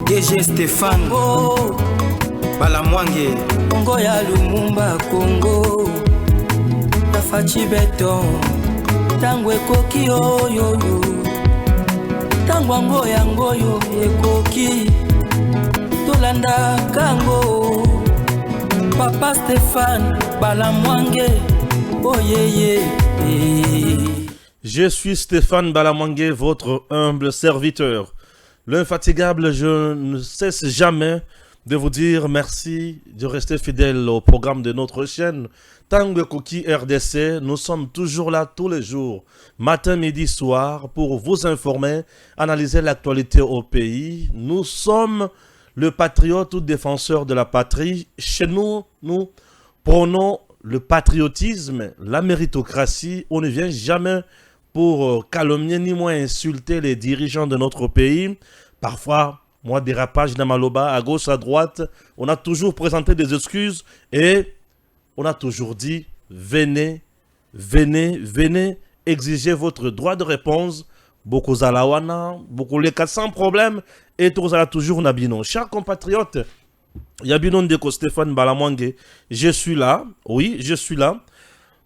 DG Stéphane Balamwange Congo ya Lumumba Congo Tafachi Beton Tango ekoki oyo Tango yangoyo ekoki Tolanda kango Papa Stéphane Balamwange Oh yeah. Je suis Stéphane Balamwange, votre humble serviteur. L'infatigable, je ne cesse jamais de vous dire merci de rester fidèle au programme de notre chaîne. Tango Koki RDC, nous sommes toujours là tous les jours, matin, midi, soir, pour vous informer, analyser l'actualité au pays. Nous sommes le patriote ou défenseur de la patrie. Chez nous, nous prônons le patriotisme, la méritocratie. On ne vient jamais pour calomnier ni moins insulter les dirigeants de notre pays. Parfois, moi, dérapage d'Amaloba, à gauche, à droite, on a toujours présenté des excuses et on a toujours dit, venez, exigez votre droit de réponse. Beaucoup zalawana, beaucoup les cas sans problème et tout ça toujours nabino. Chers compatriotes, Yabinon Deko Stéphane Balamwange, je suis là, oui, je suis là.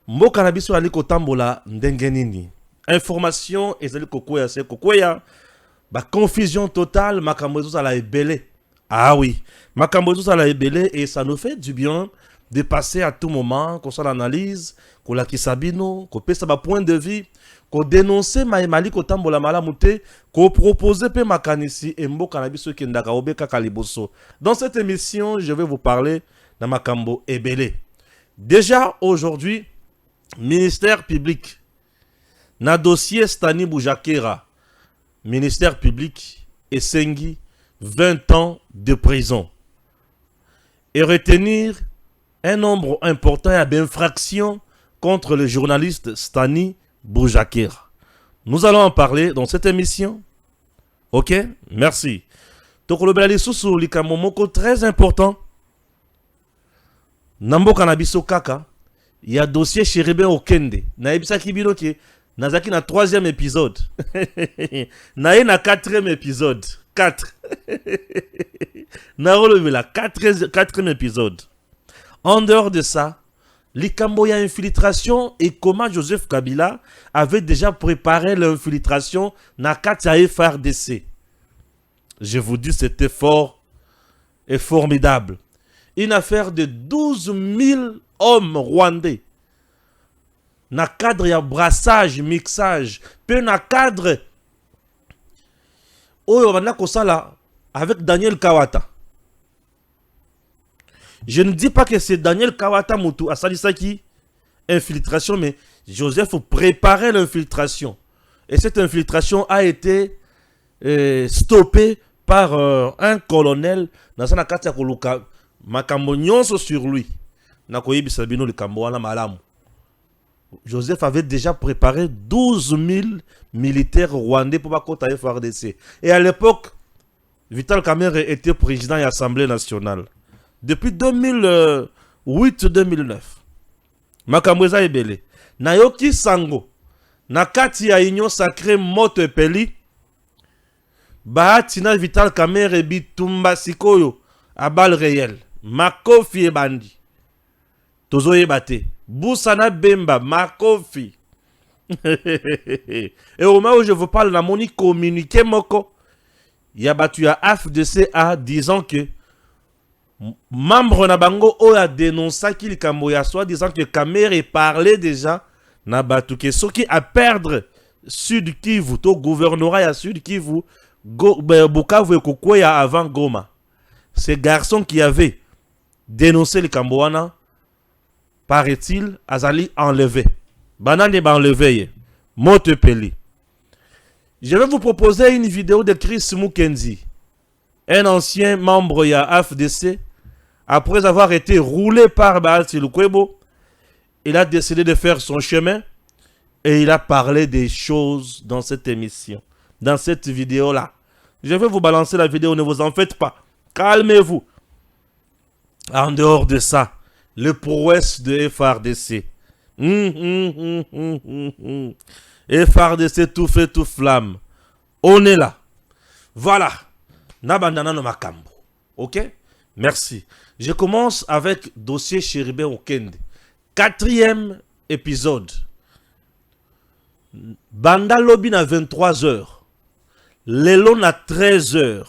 Mo cannabis aliko tambola ndengenini. Information ezaliko koya se kokoya. Ba confusion totale, makambozo à la ebele. Ah oui, makambozo à la ebele et ça nous fait du bien de passer à tout moment, qu'on soit l'analyse, qu'on la kisabino, qu'on pèse ba point de vue, qu'on dénonce maïmali ko tambola malamute, qu'on propose pe makanisi et mbo cannabis ki ndaka obeka kaliboso. Dans cette émission, je vais vous parler de makambo ebele. Déjà aujourd'hui, ministère public, na dossier Stani Boujakera, ministère public et Sengi, 20 ans de prison. Et retenir un nombre important d'infractions contre le journaliste Stani Boujakera. Nous allons en parler dans cette émission. Ok? Merci. Donc, le belali sous likamomoko très important. Nambo Kanabiso Kaka. Il y a dossier Chéribé Okende. Naibisa Kibino qui Nazaki na 3e épisode. Nae na 4e épisode. 4. Na relevé la 4e épisode. En dehors de ça, Likamboya infiltration et comment Joseph Kabila avait déjà préparé l'infiltration na Katia FRDC. Je vous dis, c'était fort et formidable. Une affaire de 12 000 hommes rwandais. Na cadre ya brassage, mixage, pe na cadre oyo bana kosala avec Daniel Kawata. Je ne dis pas que c'est Daniel Kawata Moutou à Salisaki infiltration, mais Joseph préparait l'infiltration. Et cette infiltration a été stoppée par un colonel Nasana Katia Koluka makambo nyonso sur lui. Nakoyebi Sabino le Kamboana malamu. Joseph avait déjà préparé 12 000 militaires rwandais pour la FRDC. Et à l'époque, Vital Kamerhe était président de l'Assemblée nationale. Depuis 2008-2009, Makamweza Ebele, Nayoki Sango, Nakati ya Union Sacrée Moto Epeli, Bahatina Vital Kamerhe Bitumba Sikoyo, à balles réelles, Makofi et Bandi, Tozoye Bate. Boussana Bemba, Makofi. Et au moment où je vous parle, la moni communiqué moko, il y a battu à AFDCA disant que membre Nabango a dénoncé qu'il Kamboya soit disant que Kamerhe parlait déjà Nabatu que ce qui a perdre Sud Kivu, to gouvernorat à Sud Kivu, Bukavu et Kukwaya avant Goma. Ces garçons qui avaient dénoncé le Kamboana, paraît-il, Azali enlevé. Banane ba enlevé. Motepeli. Je vais vous proposer une vidéo de Chris Mukenzi, un ancien membre de la AFDC. Après avoir été roulé par Baal Silukwebo, il a décidé de faire son chemin et il a parlé des choses dans cette émission, dans cette vidéo-là. Je vais vous balancer la vidéo, ne vous en faites pas. Calmez-vous. En dehors de ça, le prouesse de FRDC. FRDC tout fait tout flamme. On est là. Voilà. Nabandana no makambo. Ok? Merci. Je commence avec dossier Chéribé Okende. 4e épisode. Banda lobby na 23h. Lelo na 13h.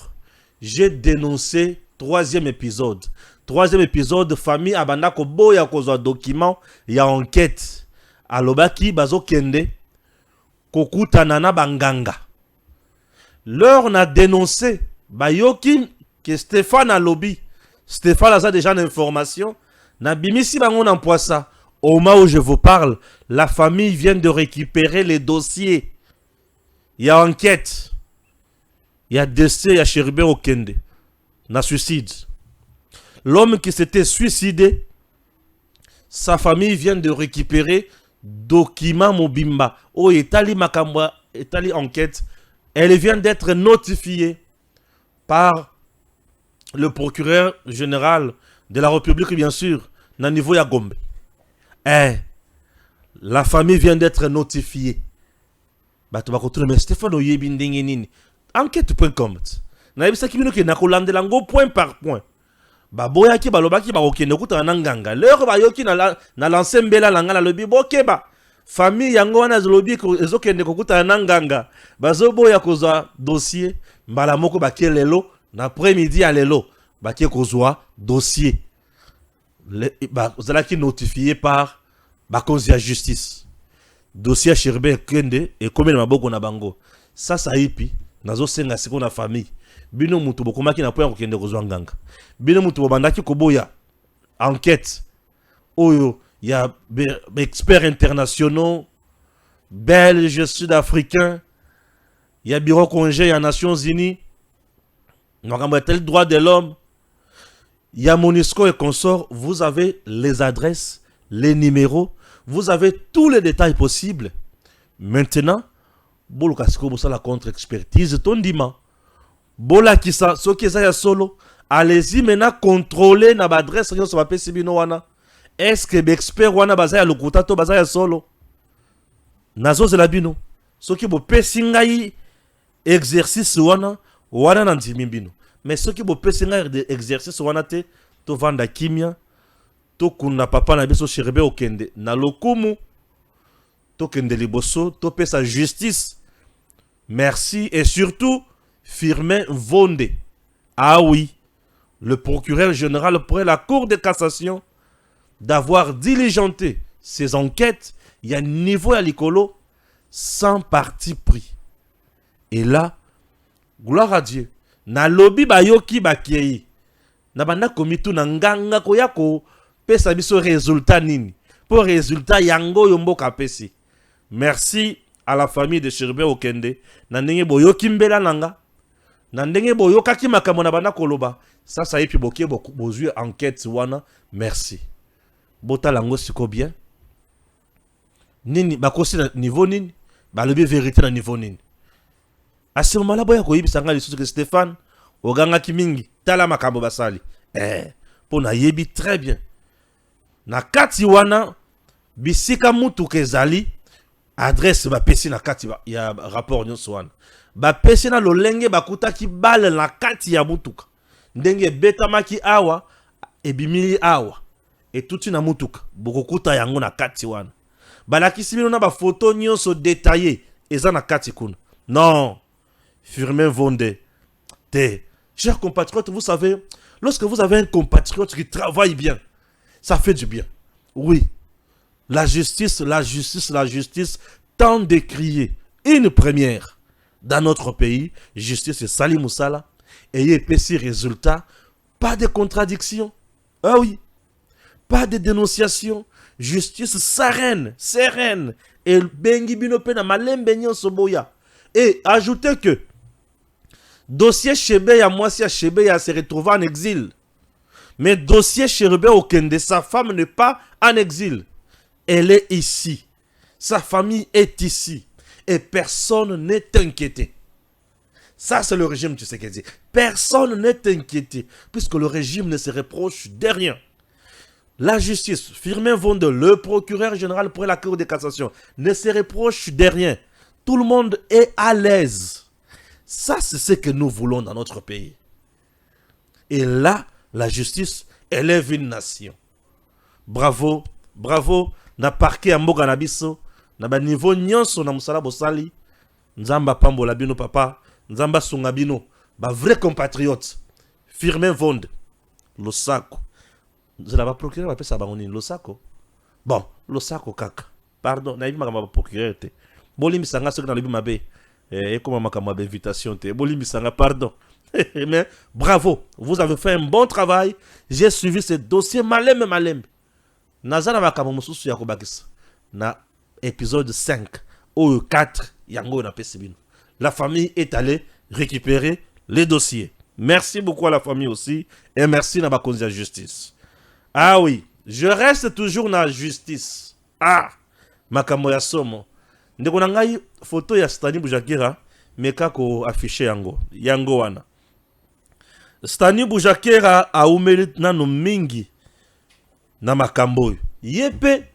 J'ai dénoncé 3e épisode. 3e épisode, famille abanda ko boya kozwa document ya enquête. Alobaki bazo kende kokutana na banganga. Leur na dénoncé bayoki que Stéphane a lobby. Stéphane a déjà l'information. Na bimisi bango na poissa. Au moment où je vous parle, la famille vient de récupérer les dossiers. Il y a enquête. Il y a décès, il y a Chéribé Okende. Na suicide. L'homme qui s'était suicidé, sa famille vient de récupérer document Mobimba. Oh, Etali Makamba, Etali enquête. Elle vient d'être notifiée par le procureur général de la République, bien sûr, na niveau ya Gombe. La famille vient d'être notifiée. Mais Stéphane Oyebi ndenge nini. Enquête.com. Na yebisa kibino ke nakolande lango point par point. Boya ki balobaki ba okende kuta na nganga. Leur ba yoki na lancer mbela langa na lobi bokeba. Famille yango wana zolobi ko ezokende kokuta na nganga. Bazo boya kozwa dossier mbala moko bakelelo na après-midi à lelo bakie kozwa dossier. Vous allez notifié par Bakonzi à justice. Dossier Chéribé Okende et combien de maboko na bango. Ça hipi. Nazo senga siko na famille. Bino mutu bokomaki na poya kokende kozwa nganga. Bino mutu bobandaki koboya enquête. Oyo y a experts internationaux, belges, sud-africains. Il y a bureau congé à Nations Unies. Nous avons le droit de l'homme. Il y a Monisco et consorts. Vous avez les adresses, les numéros. Vous avez tous les détails possibles. Maintenant, la contre-expertise, ton dima. Bola kisa, so kisa solo. Allez-y maintenant contrôler na adresse sur ma PC bino wana. Est-ce que l'expert wana bazaya lokuta to bazaya solo? Nazo zela bino. So ki bo pesingai exercice wana na ndimi bino. Mais ce qui vous peut de exercice wana te to vanda kimia to kuna papa na biso Chéribé Okende na lokumu to kende liboso to pesa justice. Merci et surtout Firmin Vonde. Ah oui, le procureur général près la Cour de cassation d'avoir diligenté ces enquêtes, il y a un niveau à l'écolo sans parti pris. Et là, gloire à Dieu. Na lobby bayoki bakei. Na banda komitu na nganga koyako pesa biso résultat nini. Pour résultat yango yombo kapesi. Merci à la famille de Chéribé Okende. Na ndenge boyoki mbela nanga. Na ndenge boyokaki makambo na banda koloba. Ça yepi bokie bozui enquête wana. Merci. Bota lango siko bien. Nini bakosi na niveau nini? Ba lobi vérité na niveau nini? À ce moment-là, boya ko yebisa nga lisusu que Stéphane oganga kimingi tala makambo basali. Pona yebi très bien. Na kati wana bisika mutu kezali adresse ba pesi na kati ya rapport nyonso wana. Ba pesi na lolenge bakuta ki bale na kati ya mutuka. Ndenge betamaki awa ebimili awa. Et tout na mutuka bokokuta yango na kati wana. Balakisi bino na ba photo nyonso détaillé eza na kati kuna. Non. Firmin Vonde. Chers compatriotes, vous savez, lorsque vous avez un compatriote qui travaille bien, ça fait du bien. Oui. La justice tente de crier une première dans notre pays. Justice et Sali Moussala. Ayez épaissi résultat. Pas de contradiction. Ah oui. Pas de dénonciation. Justice sereine. Et bengi binope na malembe nyonso boya. Et ajoutez que dossier Chebeya Mwasi Chebeya se retrouve en exil. Mais dossier Chéribé Okende, sa femme n'est pas en exil. Elle est ici. Sa famille est ici. Et personne n'est inquiété. Ça, c'est le régime, tu sais qu'elle dit. Personne n'est inquiété. Puisque le régime ne se reproche de rien. La justice, Firmin Vonde, le procureur général pour la Cour de cassation, ne se reproche de rien. Tout le monde est à l'aise. Ça, c'est ce que nous voulons dans notre pays. Et là, la justice élève une nation. Bravo, bravo, na parquet mboka na biso, na ba niveau nyonso na musala bosali, nzamba pambola bino papa, nzamba sunga bino, ba vrai compatriote, Firmin Vonde, Losako. Nzela ba procureur ba pesa bango nini Losako? Bon, Losako kaka. Pardon, na yima ba procureur te. Bolimi sanga soki na lobi mabe. Comment ma invitation te. Bolimi sanga pardon. Mais bravo, vous avez fait un bon travail. J'ai suivi ce dossier malem. Nazana makamo mususu ya kobakisa. Na épisode 5 ou 4 yango na pesibino. La famille est allée récupérer les dossiers. Merci beaucoup à la famille aussi et merci na bakonzi ya justice. Ah oui, je reste toujours na justice. Ah, makambo ya somo. Ndeko na ngai photo ya Stani Boujakera meka ko affiché yango wana. Stani Boujakera a umeli nano mingi na makambo. Yepe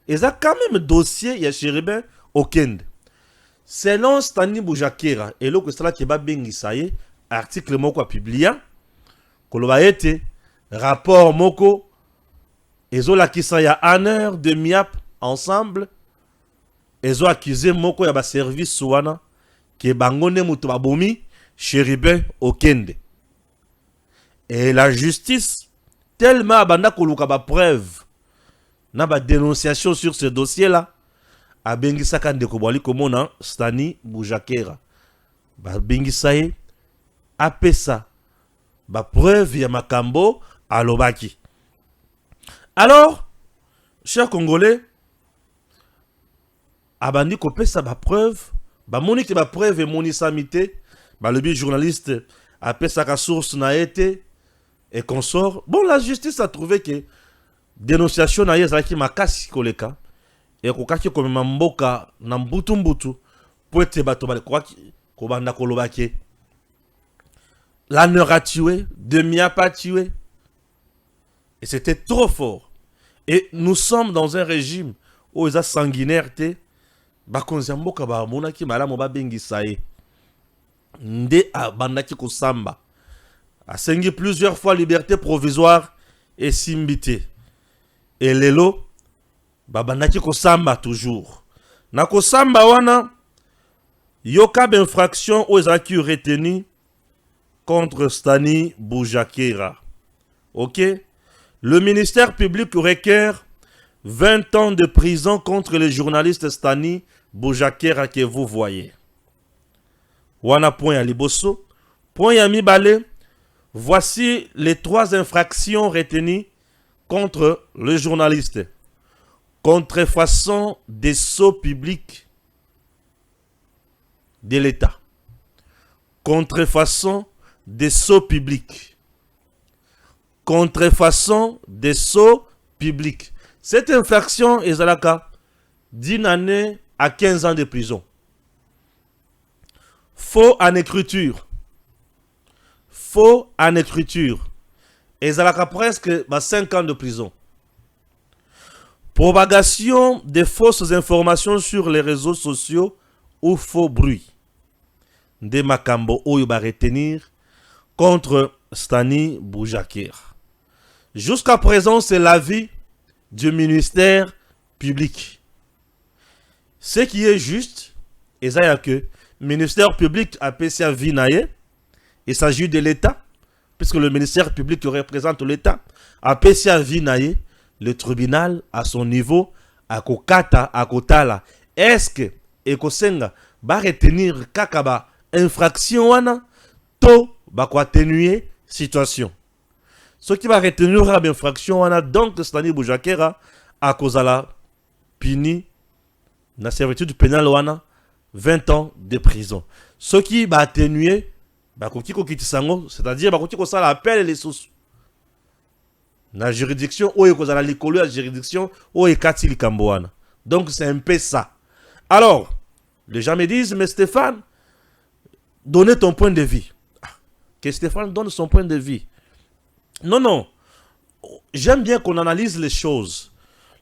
eza quand même dossier ya Chérubin Okende. Selon Stani Boujakera, et l'autre cela qui va bengisa ye article moko a publié koloba ete rapport moko ezola kisa ya Anner de Miap ensemble ezo accusé moko ya ba service wana ke bangone muto babomi Chérubin Okende. Et la justice tellement abanda koluka ba preuve na ba dénonciation sur ce dossier là a bengisa ka ndeko bwali komona Stani Boujakera ba bengisa ye apesa ba preuve ya makambo alobaki. Alors, chers Congolais, abandi kopesa ba preuve, ba moniki ba preuve et monisamité, ba le journaliste apesa ka source na été et consort. Bon, la justice a trouvé que dénonciation na yezaki makasi koleka et kokaki komema mboka na mbutu pour ete bato ba ko banda kolobaki. L'Anner a tué, Demi a pas tué. Et c'était trop fort. Et nous sommes dans un régime où ils ont sanguinaire. Bakonziambo kaba monaki malamu ba bengisa ye. Nde abandaki ko samba. A sengi plusieurs fois liberté provisoire et simbité. Et lelo babandaki ko samba toujours. Na ko samba wana yoka d'infraction aux acquis retenus contre Stani Boujakera. Ok? Le ministère public requiert 20 ans de prison contre le journaliste Stani Boujakera que vous voyez. Wana point ya liboso. Point ya mibale. Voici les 3 infractions retenues contre le journaliste. Contrefaçon des sceaux publics de l'État. Contrefaçon des sceaux publics. Contrefaçon des sceaux publics. Cette infraction est à la d'une année à 15 ans de prison. Faux en écriture. Faux en écriture. Et à la presque 5 ans de prison. Propagation de fausses informations sur les réseaux sociaux ou faux bruits. De makambo oyo ba retenir contre Stani Boujakera. Jusqu'à présent, c'est l'avis du ministère public. Ce qui est juste, c'est que le ministère public a passé à Vinaye. Il s'agit de l'État, puisque le ministère public qui représente l'État a passé à Vinaye. Le tribunal, à son niveau, à Kokata, à Kotala. Est-ce que Ekosenga va retenir kakaba infraction wana to ba ko atténuer situation. Ce qui va retenir l'infraction wana donc Stani Boujakera a kozala puni na servitude pénale wana 20 ans de prison. Ce qui va atténuer ba koki ko kitisango, c'est-à-dire ba koki ko sala appel les sous na juridiction ou kozala likolo ya juridiction ou ekati likambo wana. Donc c'est un peu ça. Alors, les gens me disent mais Stéphane, donnez ton point de vue. Que Stéphane donne son point de vue. Non. J'aime bien qu'on analyse les choses.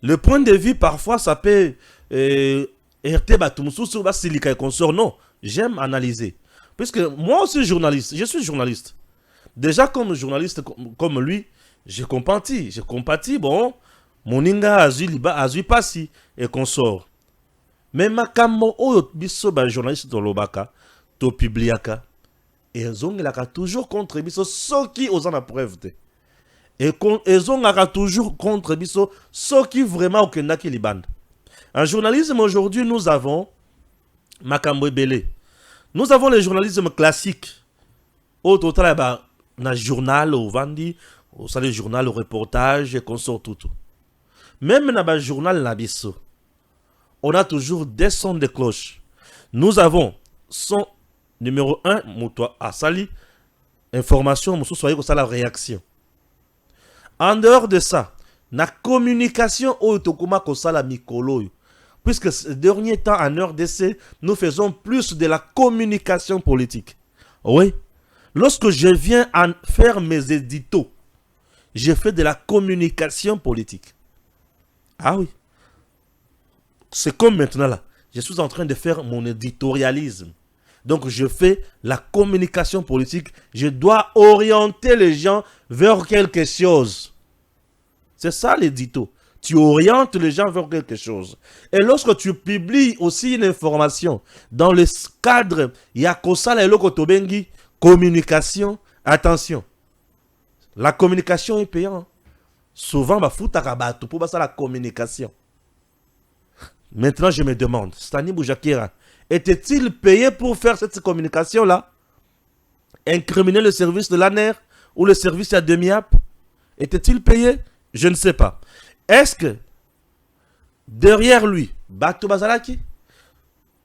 Le point de vue, parfois, ça peut heurter Batumoussou, Basilika et consort. Non, j'aime analyser. Puisque moi aussi, je suis journaliste. Déjà, comme journaliste comme lui, j'ai compati, bon, moninga azui pasi et consort. Mais makambo oyo biso ba journaliste to lobaka, to publiaka, et zongelaka toujours contre biso soki ozana preuve te. Et zongaka toujours contre biso soki vraiment okendaki libanda. En journalisme aujourd'hui, nous avons makambo ebele. Nous avons le journalisme classique. Au total, na journal, au vandi, au salle journal, au reportage, et qu'on sort tout. Même dans le journal, on a toujours des sons de cloche. Nous avons son numéro 1, Moutoua Asali, information, Moussou soyez que ça la réaction. En dehors de ça, la communication, Otokuma Kosala Mikolo. Puisque ces derniers temps, en RDC, nous faisons plus de la communication politique. Oui. Lorsque je viens à faire mes éditos, je fais de la communication politique. Ah oui. C'est comme maintenant là. Je suis en train de faire mon éditorialisme. Donc je fais la communication politique. Je dois orienter les gens vers quelque chose. C'est ça l'édito. Tu orientes les gens vers quelque chose. Et lorsque tu publies aussi une information dans le cadre, il y a Kosala et Lokotobengi, communication, attention. La communication est payante. Souvent, pour la communication. Maintenant, je me demande, Stani Boujakira, était-il payé pour faire cette communication-là? Incriminer le service de l'ANER ou le service à demi-app? Était-il payé? Je ne sais pas. Est-ce que derrière lui, Bato Bazalaki,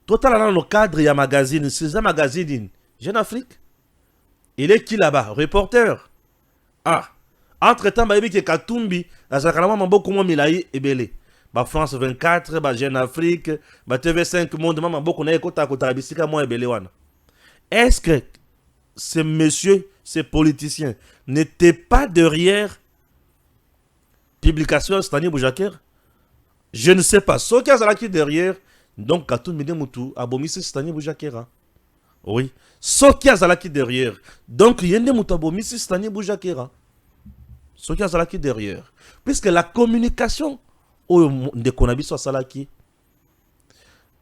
total dans le cadre, il y a magazine, c'est un magazine, Jeune Afrique. Il est qui là-bas? Reporter. Ah. Entre-temps, il y a Katumbi, Azakaramama beaucoup moins Milaï et Belé. France 24, Jeune Afrique, TV5 Monde, maman beaucoup n'a écouté Kota Bisika moi et Belé wana. Est-ce que ces messieurs, ces politiciens n'étaient pas derrière publication Stani Boujaker? Je ne sais pas. Sauf qu'il y a qui derrière, donc Katumbi Moutou, Abomisi Stani Boujakera. Oui. Sauf qu'il y a qui derrière, donc il y a des Moutou Abomisi Stani Boujakera. Sauf qu'il y a qui derrière. Puisque la communication, de Konabiso Salaki,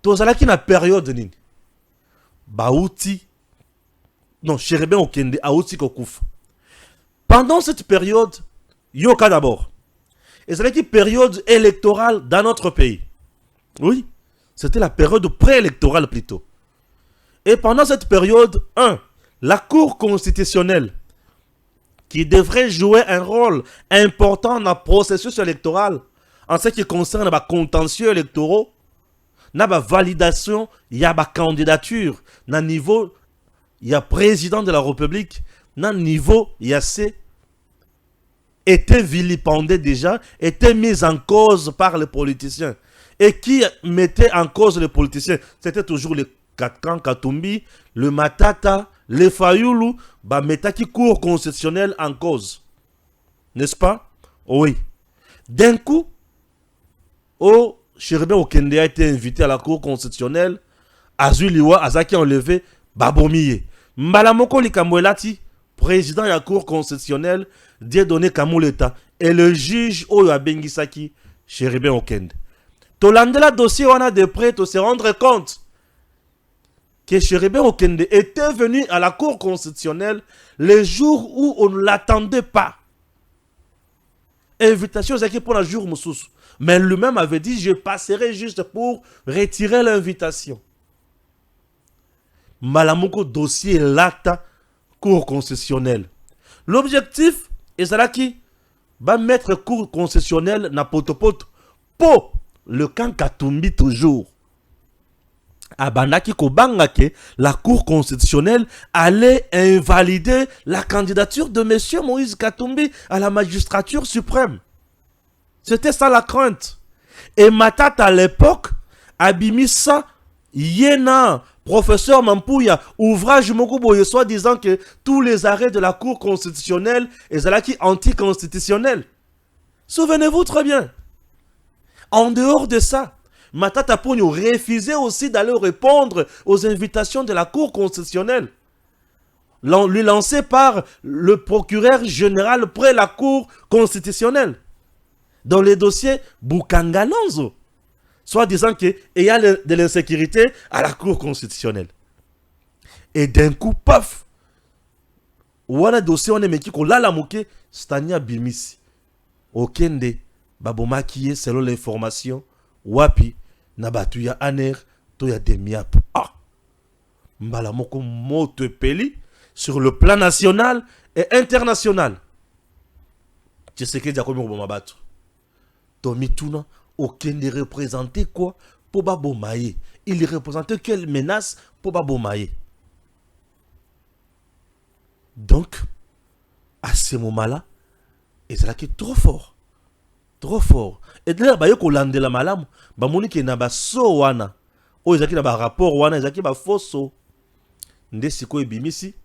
to Salaki na période ni, Baouti, non, Chérébé Okende, Aouti Kokouf. Pendant cette période, Yoka d'abord. Et c'est la période électorale dans notre pays. Oui, c'était la période préélectorale plutôt. Et pendant cette période, la Cour constitutionnelle, qui devrait jouer un rôle important dans le processus électoral, en ce qui concerne les contentieux électoraux, la validation, il y a la candidature, na niveau, il y a président de la République, na niveau, il y a était vilipendé déjà, était mis en cause par les politiciens. Et qui mettait en cause les politiciens? C'était toujours le Katkan Katumbi, le Matata, le Fayoulou, Metaki Cour constitutionnelle en cause. N'est-ce pas? Oui. D'un coup, Chérébé Okende a été invité à la Cour constitutionnelle, Azuliwa, Azaki enlevé, Babomiye. Mbalamoko Likamwelati, président de la Cour constitutionnelle, Dieudonné Kamuleta, et le juge Oyo Bengisaki, Chérébé Okende. Tolandela dossier, on a de près, de se rendre compte que Chérébé Okende était venu à la Cour constitutionnelle les jours où on ne l'attendait pas. Invitation Zaki pour la jour Moussous. Mais lui-même avait dit, je passerai juste pour retirer l'invitation. Malamoko dossier lata Cour concessionnelle. L'objectif est ça qui va mettre Cour concessionnelle na potopoto pour le camp Katumbi toujours. Abandaki Kobangake, la Cour constitutionnelle allait invalider la candidature de M. Moïse Katumbi à la magistrature suprême. C'était ça la crainte. Et Matata à l'époque, Abimissa, Yéna, professeur Mampouya, ouvrage Mokuboye, soit disant que tous les arrêts de la Cour constitutionnelle est anticonstitutionnel. Souvenez-vous très bien. En dehors de ça, Matata Pogno refusait aussi d'aller répondre aux invitations de la Cour constitutionnelle. lui lancé par le procureur général près la Cour constitutionnelle. Dans les dossiers Boukangalonzo. Soit disant qu'il y a de l'insécurité à la Cour constitutionnelle. Et d'un coup, paf! Wana dossier, on est meki ko lala moke, Stania Bimisi. Okende, babomaki selon l'information, wapi, nabatu ya aner, to ya demiap. Ah! Mbala moko mote peli, sur le plan national et international. Tu sais que Diakomi Obomabatu. Tomi Tuna, okende représentait quoi pour Babomaye? Il représentait quelle menace pour Babomaye? Donc, à ce moment-là, ils étaient trop fort. Trop fort. Et d'ailleurs, il y a des malam, il y a des so wana. Il y a des rapports wana, il y a des faux. Nde siko ebimisi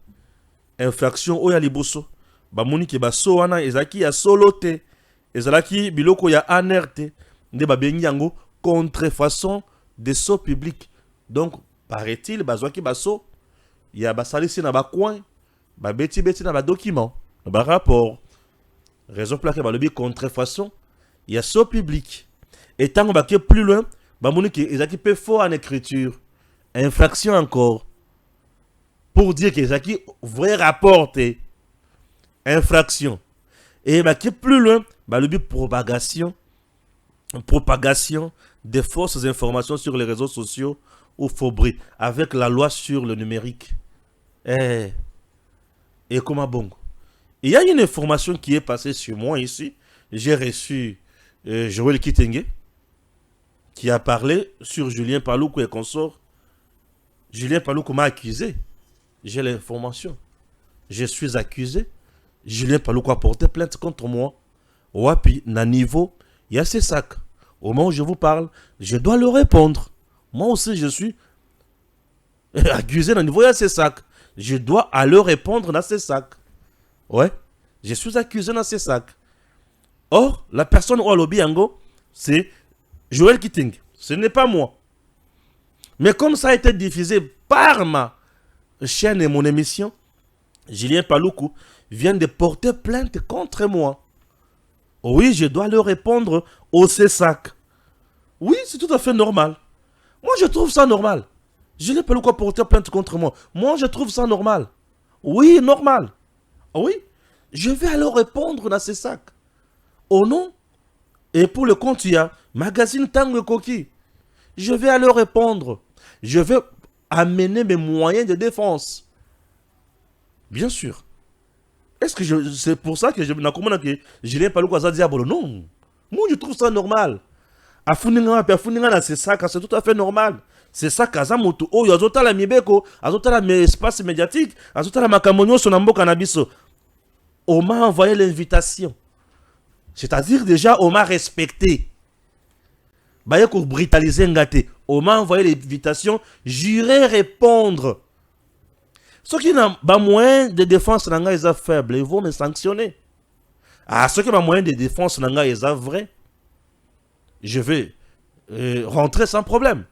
infraction oya liboso. Ba moni ke ba so wana ezaki ya solote. Ezalaki biloko ya anerte. Nde ba bengi yango contrefaçon de so public. Donc, paraît-il, bazwaki ba so ya ba salisi na ba coin. Ba beti na ba document, na ba rapport. Raison pour laquelle ba lobi contrefaçon ya so public. Et tant ba ke plus loin, ba moni ke ezaki pe faux en écriture. Infraction encore. Pour dire que ezaki vrai rapport infraction. Et ba ke plus loin, ba lobi propagation des fausses informations sur les réseaux sociaux ou faubris avec la loi sur le numérique. Et comment bon? Il y a une information qui est passée sur moi ici. J'ai reçu Joël Kitenge qui a parlé sur Julien Paluku et consort. Julien Paluku m'a accusé. J'ai l'information. Je suis accusé. Julien Paluku a porté plainte contre moi. Wapi, na niveau, il y a ces sacs. Au moment où je vous parle, je dois leur répondre. Moi aussi, je suis accusé na niveau, il y a ces sacs. Je dois leur répondre dans ces sacs. Ouais, je suis accusé dans ces sacs. Or, la personne au lobby yango, c'est Joël Kitting. Ce n'est pas moi. Mais comme ça a été diffusé par ma chaîne et mon émission, Julien Paluku vient de porter plainte contre moi. Oui, je dois leur répondre au CESAC. Oui, c'est tout à fait normal. Moi, je trouve ça normal. Julien Paluku a porté plainte contre moi. Moi, je trouve ça normal. Oui, normal. Oui, je vais alors répondre dans ces sacs. Au nom, et pour le compte, il y a Magazine Tango Koki. Je vais alors répondre. Je vais amener mes moyens de défense. Bien sûr. Est-ce que c'est pour ça que je n'ai pas que Julien Paluku a dit non. Moi, je trouve ça normal. C'est ça, c'est tout à fait normal. C'est ça, Kazamoto. Oh, il y a la mibeko, azota la espace médiatique, azota la makamonyo sonambo canabiso. On m'a envoyé l'invitation. C'est-à-dire déjà, on m'a respecté. Bayeko brutaliser ngate. On m'a envoyé l'invitation. J'irai répondre. Ceux qui n'ont pas moyen de défense, ils sont faibles. Ils vont me sanctionner. Ah, ceux qui n'ont pas moyen de défense, ils sont vrais. Je vais rentrer sans problème.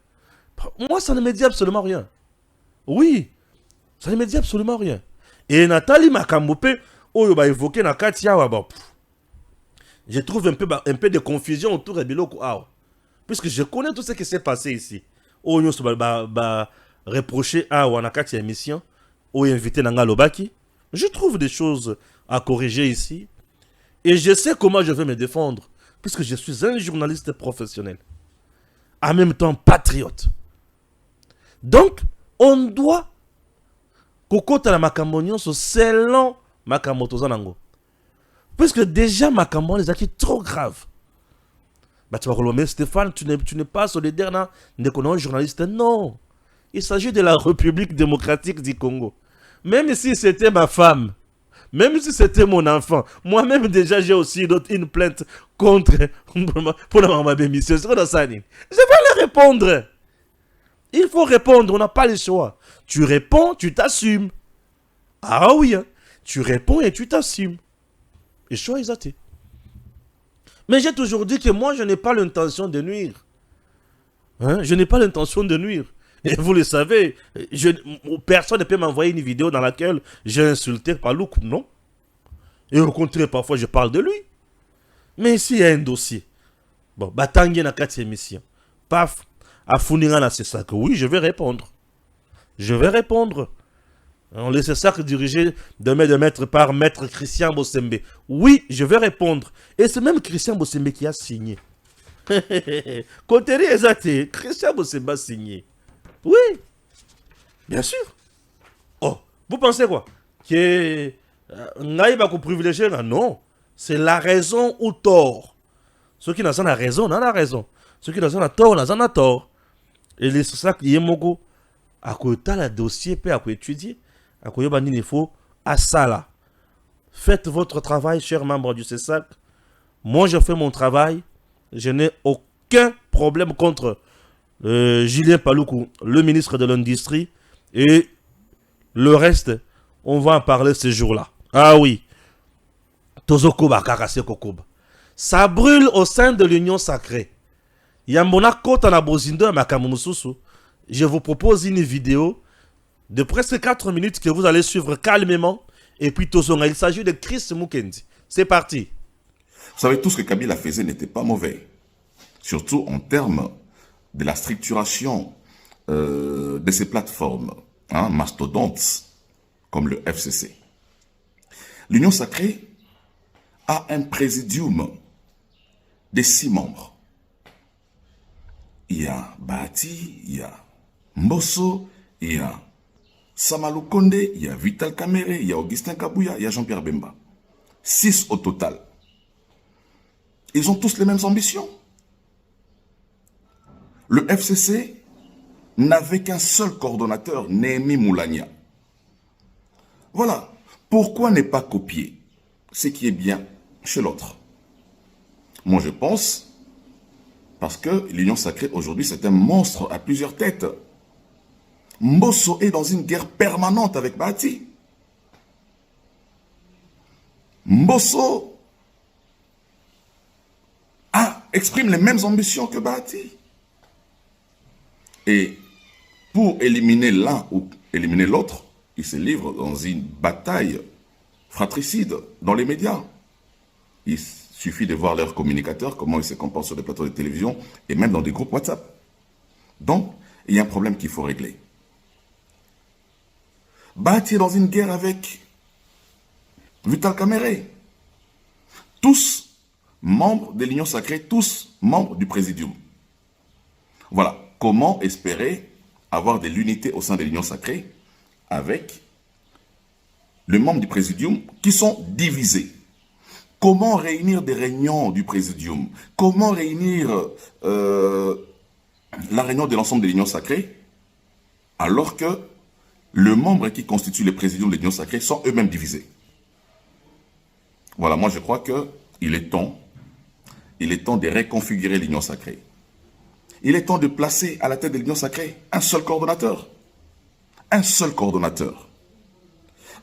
Moi, ça ne me dit absolument rien. Oui, ça ne me dit absolument rien. Et Nathalie Makambope, oh, il va évoquer Nakatia, je trouve un peu de confusion autour de Biloko. Puisque je connais tout ce qui s'est passé ici. Oh, il va reprocher à Wanakati émission, ou inviter Nanga Lobaki. Je trouve des choses à corriger ici. Et je sais comment je vais me défendre. Puisque je suis un journaliste professionnel. En même temps, patriote. Donc, on doit kokota la makambo selon makambo zanango. Puisque déjà makambo les acquis trop graves. Bah tu vas mais Stéphane, tu n'es pas solidaire là, un journaliste. Non. Il s'agit de la République démocratique du Congo. Même si c'était ma femme, même si c'était mon enfant, moi-même déjà j'ai aussi une plainte contre pour la maman bémission. Je vais leur répondre. Il faut répondre, on n'a pas le choix. Tu réponds, tu t'assumes. Ah oui, hein. Tu réponds et tu t'assumes. Et choix exact. Mais j'ai toujours dit que moi, je n'ai pas l'intention de nuire. Hein? Je n'ai pas l'intention de nuire. Et vous le savez, personne ne peut m'envoyer une vidéo dans laquelle j'ai insulté Palouk, non? Et au contraire, parfois, je parle de lui. Mais ici, il y a un dossier. Bon, Batangi na 4 émissions. Paf, à Founirana, c'est ça que oui, je vais répondre. Je vais répondre. On laisse ça dirigé de maître par maître Christian Bossembe. Oui, je vais répondre. Et c'est même Christian Bossembe qui a signé. Côté exact, Christian Bossembe a signé. Oui, bien sûr. Oh, vous pensez quoi? Que Naïba qu'on privilégié? Non, c'est la raison ou tort. Ceux qui n'ont pas raison, n'ont pas raison. Ceux qui n'ont pas tort, n'ont pas tort. Et c'est ça qui est mon à côté le dossier, puis à étudier. À côté il faut à ça là. Faites votre travail, chers membres du CESAC. Moi, je fais mon travail. Je n'ai aucun problème contre Julien Paloukou, le ministre de l'Industrie. Et le reste, on va en parler ce jour-là. Ah oui. Tozokoba, Karase Kokoba. Ça brûle au sein de l'Union sacrée. Yambona Kota na Bozindo Makamususu. Je vous propose une vidéo de presque 4 minutes que vous allez suivre calmement. Et puis Tozonga, il s'agit de Chris Mukendi. C'est parti. Vous savez, tout ce que Kabila faisait n'était pas mauvais. Surtout en termes de la structuration de ces plateformes, mastodontes, comme le FCC. L'Union sacrée a un présidium de 6 membres. Il y a Bahati, il y a Mbosso, il y a Samalou Konde, il y a Vital Kamere, il y a Augustin Kabouya, il y a Jean-Pierre Bemba. 6 au total. Ils ont tous les mêmes ambitions. Le FCC n'avait qu'un seul coordonnateur, Néhémie Moulania. Voilà. Pourquoi ne pas copier ce qui est bien chez l'autre? Moi, je pense, parce que l'Union sacrée, aujourd'hui, c'est un monstre à plusieurs têtes. Mbosso est dans une guerre permanente avec Bahati. Mbosso exprime les mêmes ambitions que Bahati. Et pour éliminer l'un ou éliminer l'autre, il se livre dans une bataille fratricide dans les médias. Il suffit de voir leurs communicateurs, comment ils se comportent sur des plateaux de télévision et même dans des groupes WhatsApp. Donc, il y a un problème qu'il faut régler. Bahati est dans une guerre avec Vital Kamere. Tous membres de l'Union sacrée, tous membres du Présidium. Voilà. Comment espérer avoir de l'unité au sein de l'Union sacrée avec les membres du Présidium qui sont divisés? Comment réunir des réunions du Présidium? Comment réunir la réunion de l'ensemble de l'Union sacrée alors que les membres qui constituent le Présidium de l'Union sacrée sont eux-mêmes divisés? Voilà, moi je crois qu'il est temps de reconfigurer l'Union sacrée. Il est temps de placer à la tête de l'Union sacrée un seul coordonnateur. Un seul coordonnateur.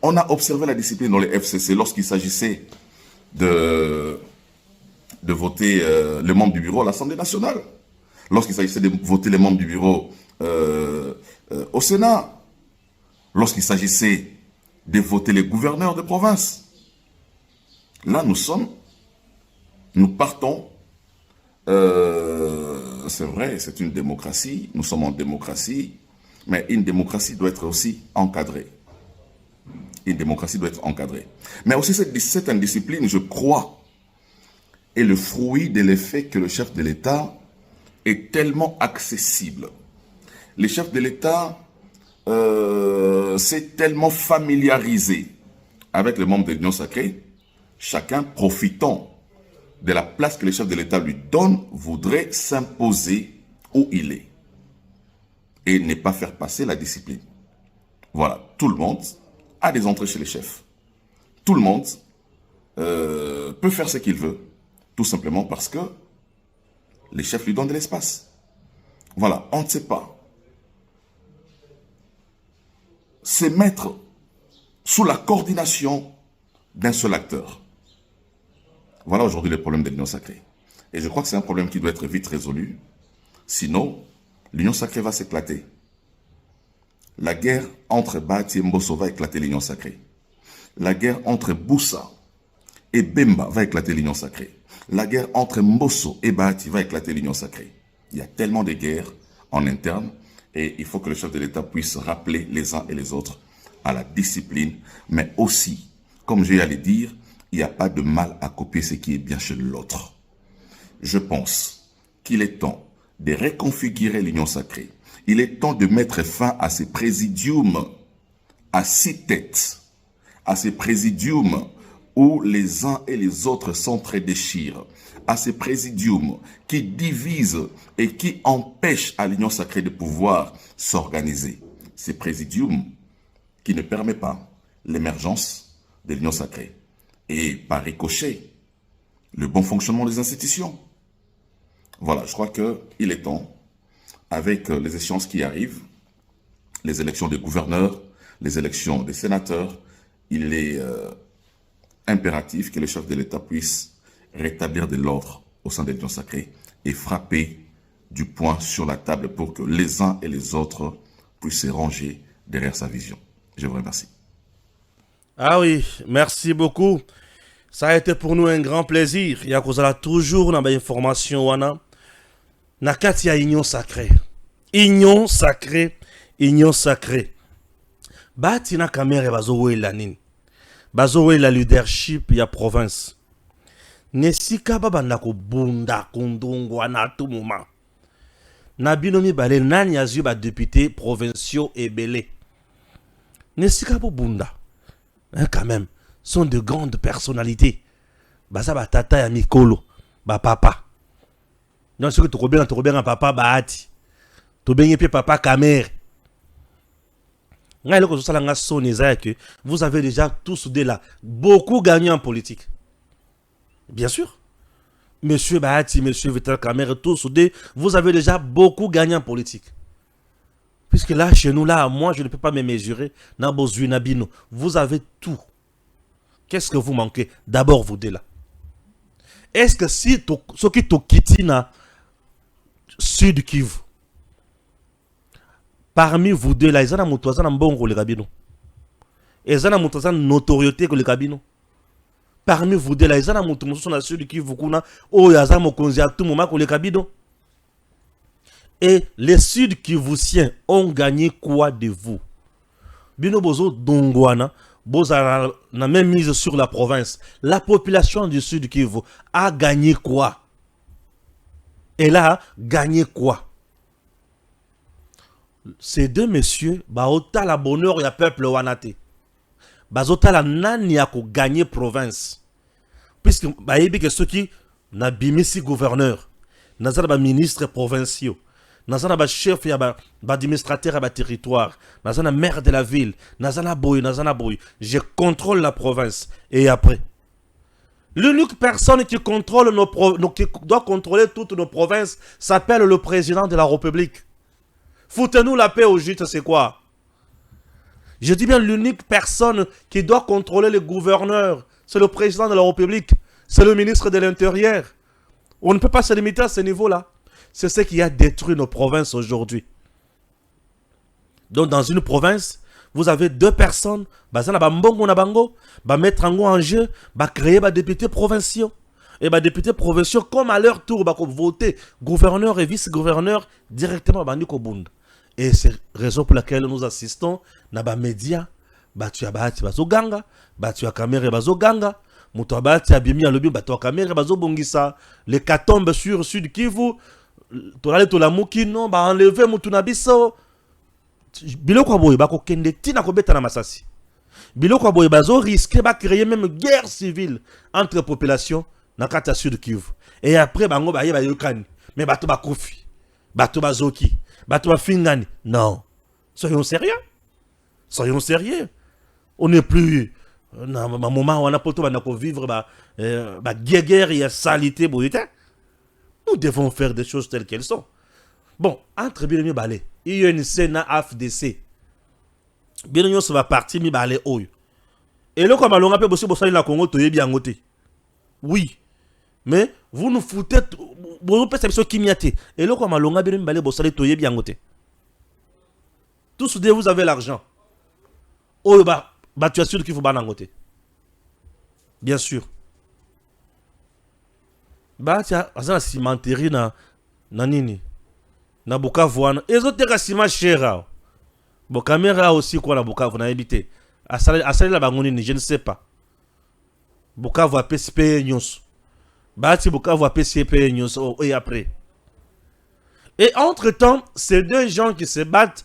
On a observé la discipline dans les FCC lorsqu'il s'agissait de voter les membres du bureau à l'Assemblée nationale. Lorsqu'il s'agissait de voter les membres du bureau au Sénat. Lorsqu'il s'agissait de voter les gouverneurs de province. Là, nous partons. C'est vrai, c'est une démocratie, nous sommes en démocratie, mais une démocratie doit être aussi encadrée. Une démocratie doit être encadrée. Mais aussi cette indiscipline, je crois, est le fruit de l'effet que le chef de l'État est tellement accessible. Le chef de l'État s'est tellement familiarisé avec les membres de l'Union sacrée, chacun profitant de la place que le chef de l'État lui donne, voudrait s'imposer où il est. Et ne pas faire passer la discipline. Voilà, tout le monde a des entrées chez les chefs. Tout le monde peut faire ce qu'il veut, tout simplement parce que les chefs lui donnent de l'espace. Voilà, on ne sait pas. C'est mettre sous la coordination d'un seul acteur. Voilà aujourd'hui le problème de l'Union sacrée. Et je crois que c'est un problème qui doit être vite résolu. Sinon, l'Union sacrée va s'éclater. La guerre entre Bahati et Mbosso va éclater l'Union sacrée. La guerre entre Boussa et Bemba va éclater l'Union sacrée. La guerre entre Mbosso et Bahati va éclater l'Union sacrée. Il y a tellement de guerres en interne et il faut que le chef de l'État puisse rappeler les uns et les autres à la discipline, mais aussi, comme j'ai à le dire, il n'y a pas de mal à copier ce qui est bien chez l'autre. Je pense qu'il est temps de reconfigurer l'Union sacrée. Il est temps de mettre fin à ces présidiums à 6 têtes, à ces présidiums où les uns et les autres s'entre-déchirent, à ces présidiums qui divisent et qui empêchent à l'Union sacrée de pouvoir s'organiser. Ces présidiums qui ne permettent pas l'émergence de l'Union sacrée et par ricochet, le bon fonctionnement des institutions. Voilà, je crois qu'il est temps, avec les échéances qui arrivent, les élections des gouverneurs, les élections des sénateurs, il est impératif que le chef de l'État puisse rétablir de l'ordre au sein de l'Union sacrée et frapper du poing sur la table pour que les uns et les autres puissent se ranger derrière sa vision. Je vous remercie. Ah oui, merci beaucoup. Ça a été pour nous un grand plaisir. Il y a toujours dans l'information wana. Nakati ya union sacrée. Union sacrée. Union sacrée. Bahati na kamere bazowe la nini. Bazowe la leadership ya province. Nesika baba nako bunda kundungwa na tout moment. Nabinomi bale nani azu ba député provinciaux et belé. Nesika bo bunda. Quand même, sont de grandes personnalités. Baza ba tata ya mikolo, ba papa. Non, ce que tu bien un papa Bahati. Tu bien papa Kamere. Vous avez déjà tous de là beaucoup gagné en politique. Bien sûr. Monsieur Bahati, monsieur Vital Kamere, tous soudés, vous avez déjà beaucoup gagné en politique. Puisque là, chez nous, là, moi, je ne peux pas me mesurer. Vous avez tout. Qu'est-ce que vous manquez? D'abord, vous deux là. Est-ce que si ce qui te quitte na Sud Kivu, parmi vous deux là, ils ont un bon rôle, les cabinets. Ils ont une notoriété que les cabinets. Parmi vous deux là, ils ont un Sud Kivu, oh, ils ont à tout moment que les cabinets. Et les Sud Kivusiens ont gagné quoi de vous? Bino Bozo Dongwana, Boza n'a même mise sur la province. La population du Sud Kivu a gagné quoi? Elle a gagné quoi? Ces deux messieurs, baota la bonheur ya peuple wanate. Bazota la nani a gagné province. Puisque bayebi que ceux qui n'a bimisi gouverneur, n'a ba ministre provinciaux, n'a ba chef ya ba administrateur ya ba territoire, n'a maire de la ville, n'a boy. Je contrôle la province et après. L'unique personne qui contrôle qui doit contrôler toutes nos provinces s'appelle le président de la République. Foutez-nous la paix au gîte, c'est quoi? Je dis bien l'unique personne qui doit contrôler les gouverneurs, c'est le président de la République, c'est le ministre de l'Intérieur. On ne peut pas se limiter à ce niveau-là. C'est ce qui a détruit nos provinces aujourd'hui. Donc dans une province, vous avez deux personnes, mettre en jeu, créer des députés provinciaux. Et les députés provinciaux, comme à leur tour, voter gouverneur et vice-gouverneur directement à Bund. Et c'est la raison pour laquelle nous assistons dans les médias. Tu as Bahati Bazoganga, tu as Kamere Bazoganga, tu as Bahati Abimi Alobi, tu as Kamere Bazobongisa, les catombes sur Sud Kivu, tu as les Moukino, enlever Moutunabiso. Biloko boy bako kende tina ko beta na masasi. Biloko boy bazo risquer ba créer même guerre civile entre population na kata Sud Kivu. Et après bango ba yeba yokani. Mais bato ba kofi. Bato ba zoki. Bato ba fingani. Non. Soyons sérieux. Soyons sérieux. On n'est plus na moment où on a poto ba nako vivre ba guerre et salité boyita. Nous devons faire des choses telles qu'elles sont. Bon, entre bien mieux balé. INC na AFDC. Bien nous va partir mi balé oyo. Et le comme alonga pe bossi bossali la Congo toye bien ngoté. Oui. Mais vous nous foutez vous perception qui miate. Et le comme alonga bien mi balé bossali toye bien ngoté. Tous vous avez l'argent. Oh, tu es sûr qu'il faut banangoter. Bien sûr. Tiens, la cimenterie na nini. Na Bukavu. Et les autres ciment cher. Bon, caméra aussi quoi na Bukavu na habité. Asali la bangonini, je ne sais pas. Bukavu a PCP nyos. Bukavu a PCP nyos et après. Et entre-temps, ces deux gens qui se battent,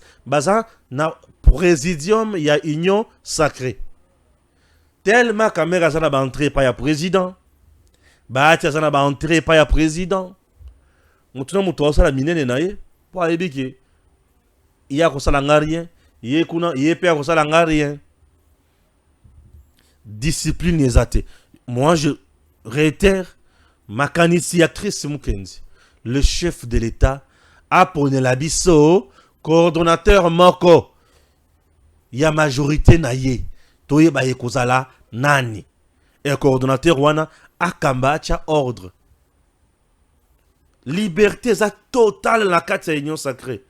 na présidium, il y a union sacrée. Tellement caméra ça n'a entré pas ya président. Ça n'a entré pas ya président. Maintenant muto ça la minene naie pour ebiki. Il y a ko ça la rien, il y a kuna, il y a pas ko ça la rien. Discipline exate. Moi je réitère Makanisi actrice Mukenzi, le chef de l'État a poné la biso coordonnateur moko. Il y a majorité naie. Toye ba yekozala nani. Et coordonnateur wana akamba cha ordre. Liberté totale la carte union sacrée.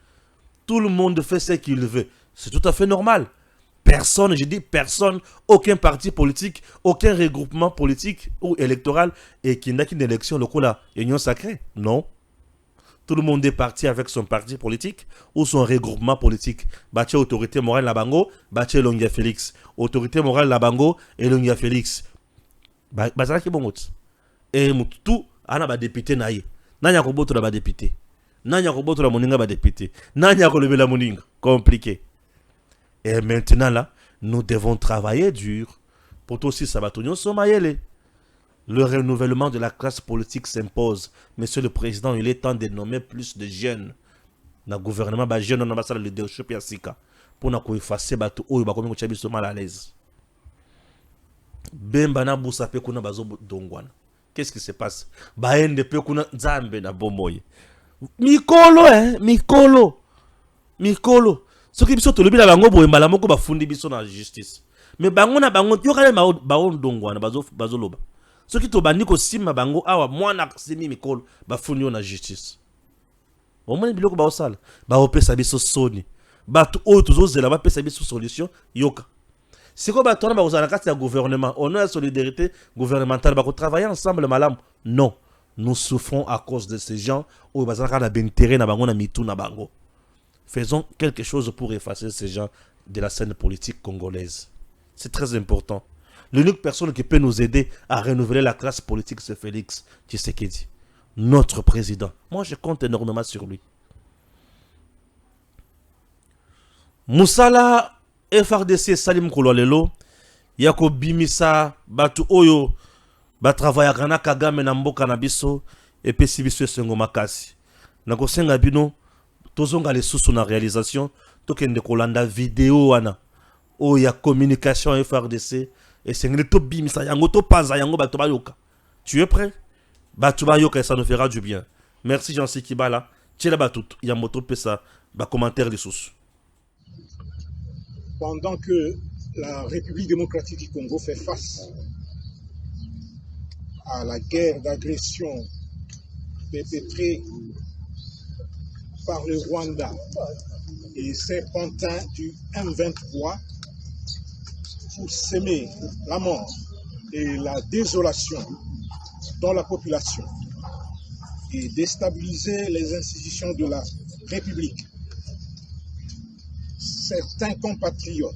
Tout le monde fait ce qu'il veut. C'est tout à fait normal. Personne, je dis personne, aucun parti politique, aucun regroupement politique ou électoral et qui n'a qu'une élection locale union sacrée. Non. Tout le monde est parti avec son parti politique ou son regroupement politique. Baché autorité morale la bango, baché Longia Félix. Autorité morale la bango et Longia Félix. Bazala ki bon et tout ana ba député naïe. Nanya ko boto ba député. Nanya ko boto la moninga ba député. Nanya ko lever la moninga. Compliqué. Et maintenant là, nous devons travailler dur pour aussi sabatonio somayele. Le renouvellement de la classe politique s'impose. Monsieur le Président, il est temps de nommer plus de jeunes. Le gouvernement, les jeunes, on a le leadership yasika. Pour nous effacer, ils sont mal à l'aise. Bembana Boussape kuna bazo dongwana. Qu'est-ce qui se passe? Baende pe kuna Nzambe na bomoye. Mikolo. Ce qui biso tolobi la bango boye mbala moko bafundi biso na justice. Mais bango na bango yo kale baon dongwana bazo loba. Ce qui tobandi ko sima bango awa mwana semi mikolo bafundi yo na justice. Au moins biloko ba osala ba opesa biso soni. Batu o tozozela ba pesa biso solution yoka. C'est quoi bato na ba kozala kati ya gouvernement, on a la solidarité gouvernementale ba ko travailler ensemble malam. Non, nous souffrons à cause de ces gens ou bazala na bentere na bango na mitu na bango. Faisons quelque chose pour effacer ces gens de la scène politique congolaise. C'est très important. L'unique personne qui peut nous aider à renouveler la classe politique, c'est Félix Tshisekedi, notre président. Moi, je compte énormément sur lui. Moussala FRDC Salim Koulalelo, Yako Bimisa, Batu Oyo, Batravaya Kana Kagame Namboka Nabiso, et Pessibiso Sengo Makasi. Nako Senga Bino, Tozonga les sous na réalisation, Tokende Kolanda vidéo wana, Oya communication FRDC, et c'est un top bimisa, yango to paza, yango batuba yoka. Tu es prêt? Batuba yoka, et ça nous fera du bien. Merci Jean-Cy Kibala. Tchela batout, yamoto pesa, ba commentaire des sous. Pendant que la République démocratique du Congo fait face à la guerre d'agression perpétrée par le Rwanda et ses pantins du M23 pour semer la mort et la désolation dans la population et déstabiliser les institutions de la République. Certains compatriotes,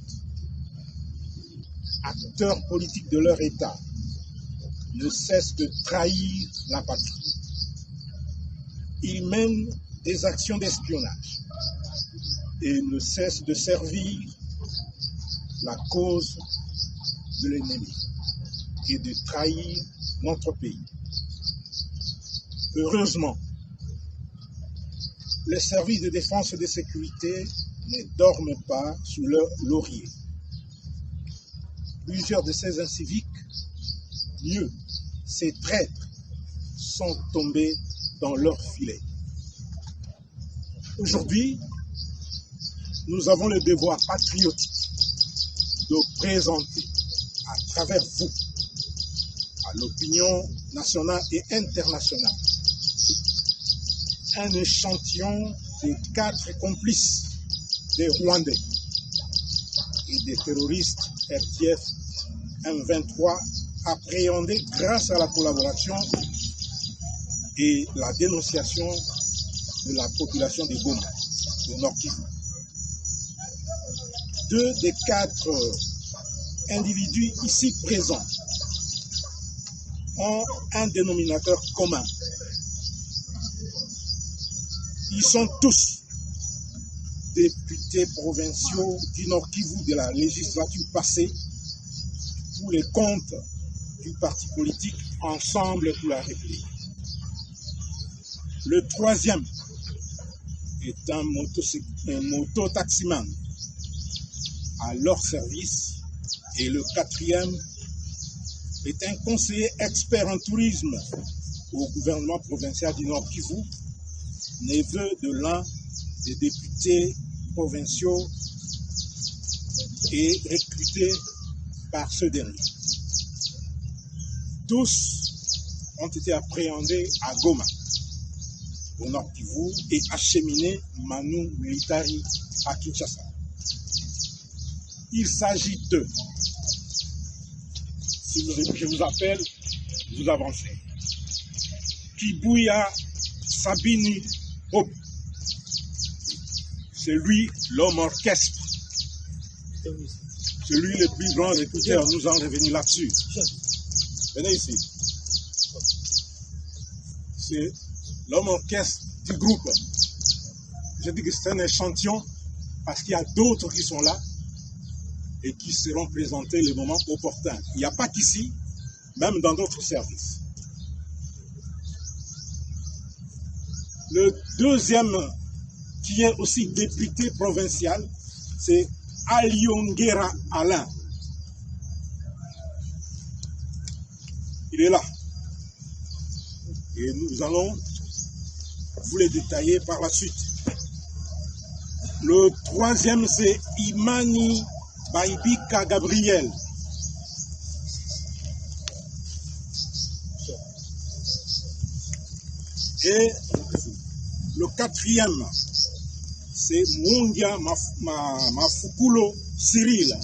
acteurs politiques de leur État, ne cessent de trahir la patrie. Ils mènent des actions d'espionnage et ne cessent de servir la cause de l'ennemi et de trahir notre pays. Heureusement, les services de défense et de sécurité ne dorment pas sous leur laurier. Plusieurs de ces inciviques, mieux, ces traîtres, sont tombés dans leur filet. Aujourd'hui, nous avons le devoir patriotique de présenter à travers vous, à l'opinion nationale et internationale, un échantillon de 4 complices des Rwandais et des terroristes RDF M23 appréhendés grâce à la collaboration et la dénonciation de la population de Goma, de Nord Kivu. 2 des 4 individus ici présents ont un dénominateur commun. Ils sont tous députés provinciaux du Nord Kivu de la législature passée pour les comptes du parti politique Ensemble pour la République. Le 3e est un moto-taximan à leur service et le 4e est un conseiller expert en tourisme au gouvernement provincial du Nord Kivu, neveu de l'un des députés provinciaux et recruté par ce dernier. Tous ont été appréhendés à Goma, au Nord Kivu, et acheminés Manu Militari à Kinshasa. Il s'agit d'eux. Si je vous appelle, vous avancez. Kibuya Sabini Hope. C'est lui l'homme orchestre. C'est lui le plus grand recruteur. Nous en revenons là-dessus. Venez ici. C'est l'homme orchestre du groupe. Je dis que c'est un échantillon parce qu'il y a d'autres qui sont là et qui seront présentés le moment opportun. Il n'y a pas qu'ici, même dans d'autres services. Le 2e, qui est aussi député provincial, c'est Aliongera Alain. Il est là. Et nous allons vous les détailler par la suite. Le 3e, c'est Imani Baibika Gabriel. Et le 4e, c'est Mungia Mafukulo Cyril.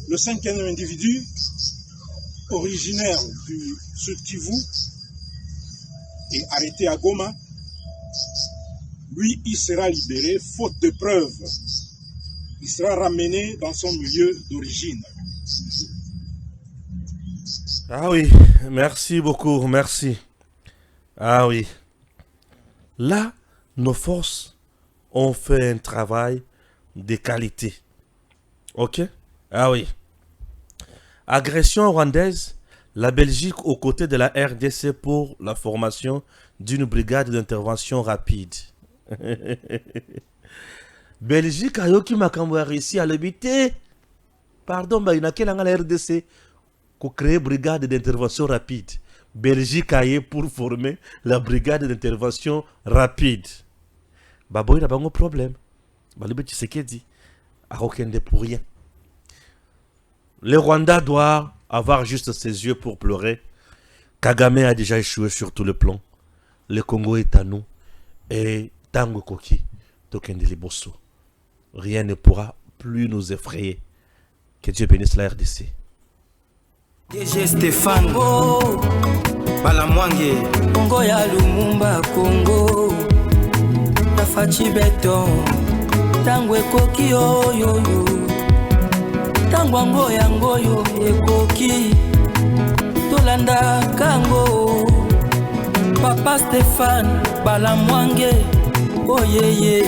Le 5e individu, originaire du Sud Kivu, et arrêté à Goma, lui, il sera libéré faute de preuves. Il sera ramené dans son milieu d'origine. Ah oui, merci beaucoup, merci. Ah oui. Là, nos forces ont fait un travail de qualité. Ok? Ah oui. Agression rwandaise, la Belgique aux côtés de la RDC pour la formation d'une brigade d'intervention rapide. Belgique a yoki makambo réussi à l'habiter. Pardon, mais il y a la RDC pour créer brigade d'intervention rapide. Belgique a eu pour former la brigade d'intervention rapide. Baboy n'a pas de problème. Balibé Tshisekedi a aucun de pour rien. Le Rwanda doit avoir juste ses yeux pour pleurer. Kagame a déjà échoué sur tout le plan. Le Congo est à nous. Et Tango Koki, Tokende Liboso. Rien ne pourra plus nous effrayer. Que Dieu bénisse la RDC. DG Stéphane Balamwange Congo ya Lumumba Congo Tafachi Beton Tangwe Koki yo Tangwango yangoyo ekoki Tolanda kango Papa Stéphane Balamwange Oh yeah yeah